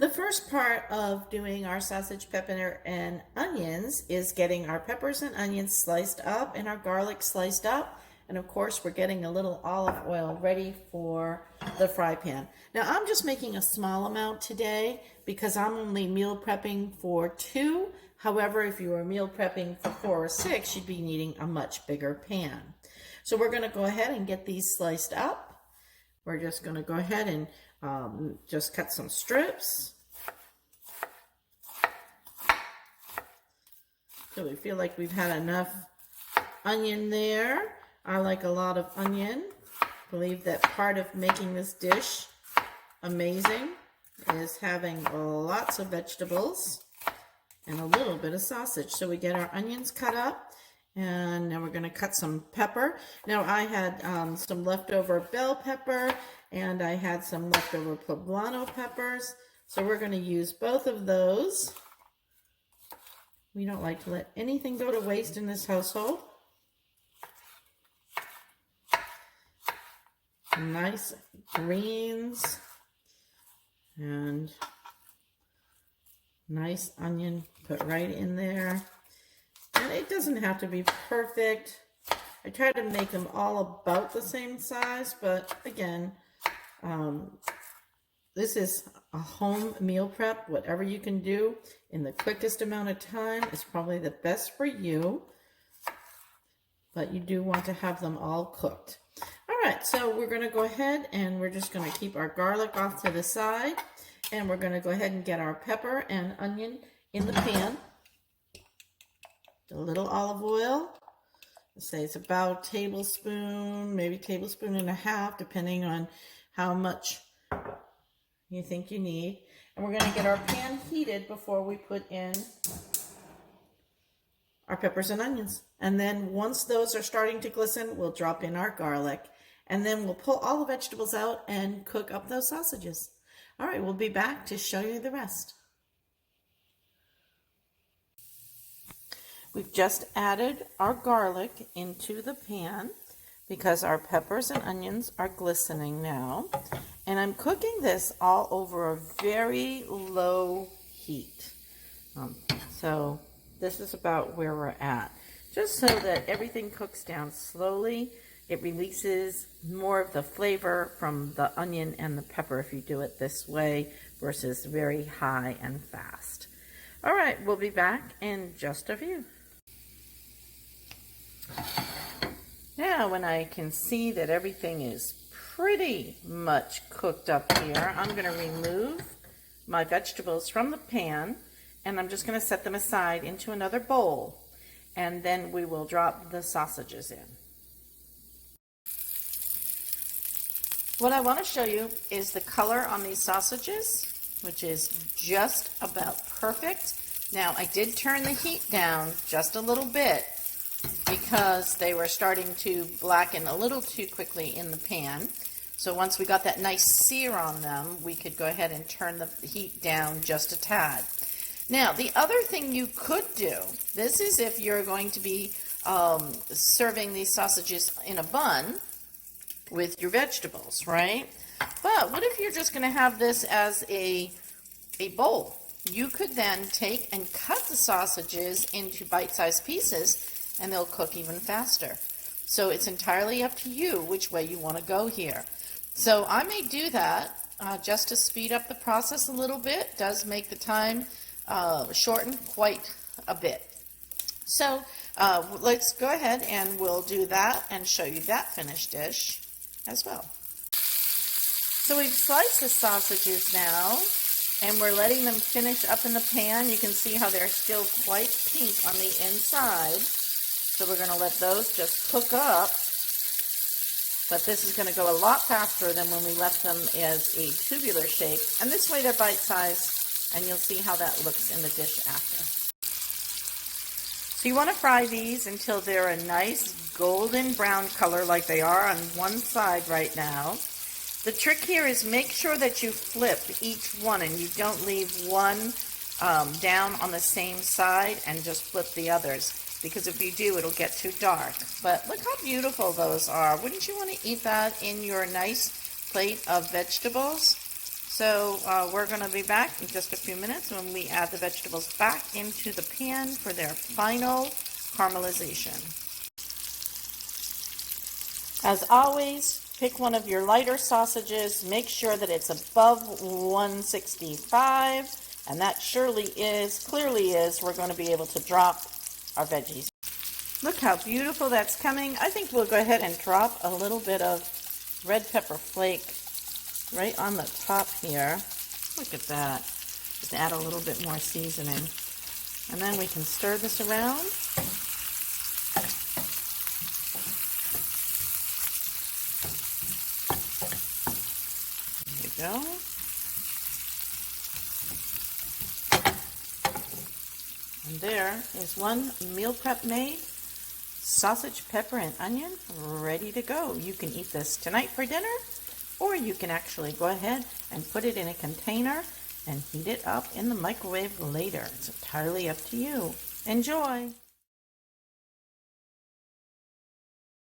The first part of doing our sausage, pepper, and onions is getting our peppers and onions sliced up and our garlic sliced up. And of course, we're getting a little olive oil ready for the fry pan. Now, I'm just making a small amount today because I'm only meal prepping for 2. However, if you were meal prepping for 4 or 6, you'd be needing a much bigger pan. So we're going to go ahead and get these sliced up. We're just going to go ahead and just cut some strips. So we feel like we've had enough onion there. I like a lot of onion. I believe that part of making this dish amazing is having lots of vegetables and a little bit of sausage. So we get our onions cut up. And now we're going to cut some pepper. Now I had some leftover bell pepper and I had some leftover poblano peppers. So we're going to use both of those. We don't like to let anything go to waste in this household. Nice greens and nice onion put right in there. And it doesn't have to be perfect. I try to make them all about the same size, but again, this is a home meal prep. Whatever you can do in the quickest amount of time is probably the best for you, but you do want to have them all cooked. All right, so we're going to go ahead and we're just going to keep our garlic off to the side, and we're going to go ahead and get our pepper and onion in the pan. A little olive oil. Let's say it's about a tablespoon, maybe a tablespoon and a half, depending on how much you think you need. And we're going to get our pan heated before we put in our peppers and onions. And then once those are starting to glisten, we'll drop in our garlic. And then we'll pull all the vegetables out and cook up those sausages. All right, we'll be back to show you the rest. We've just added our garlic into the pan because our peppers and onions are glistening now. And I'm cooking this all over a very low heat. So this is about where we're at. Just so that everything cooks down slowly. It releases more of the flavor from the onion and the pepper if you do it this way versus very high and fast. All right, we'll be back in just a few. Now, when I can see that everything is pretty much cooked up here, I'm going to remove my vegetables from the pan, and I'm just going to set them aside into another bowl, and then we will drop the sausages in. What I want to show you is the color on these sausages, which is just about perfect. Now, I did turn the heat down just a little bit because they were starting to blacken a little too quickly in the pan. So once we got that nice sear on them, we could go ahead and turn the heat down just a tad. Now, the other thing you could do, this is if you're going to be serving these sausages in a bun with your vegetables, right? But what if you're just going to have this as a bowl? You could then take and cut the sausages into bite-sized pieces, and they'll cook even faster. So it's entirely up to you which way you want to go here. So I may do that just to speed up the process a little bit. It does make the time shorten quite a bit. So let's go ahead and we'll do that and show you that finished dish as well. So we've sliced the sausages now, and we're letting them finish up in the pan. You can see how they're still quite pink on the inside. So we're going to let those just cook up. But this is going to go a lot faster than when we left them as a tubular shape. And this way they're bite-sized, and you'll see how that looks in the dish after. So you want to fry these until they're a nice golden brown color like they are on one side right now. The trick here is make sure that you flip each one and you don't leave one down on the same side and just flip the others, because if you do, it'll get too dark. But look how beautiful those are. Wouldn't you want to eat that in your nice plate of vegetables? So we're going to be back in just a few minutes when we add the vegetables back into the pan for their final caramelization. As always, pick one of your lighter sausages. Make sure that it's above 165, and that clearly is, we're going to be able to drop our veggies. Look how beautiful that's coming. I think we'll go ahead and drop a little bit of red pepper flake right on the top here. Look at that. Just add a little bit more seasoning. And then we can stir this around. There you go. And there is one meal prep made. Sausage, pepper, and onion ready to go. You can eat this tonight for dinner, or you can actually go ahead and put it in a container and heat it up in the microwave later. It's entirely up to you. Enjoy!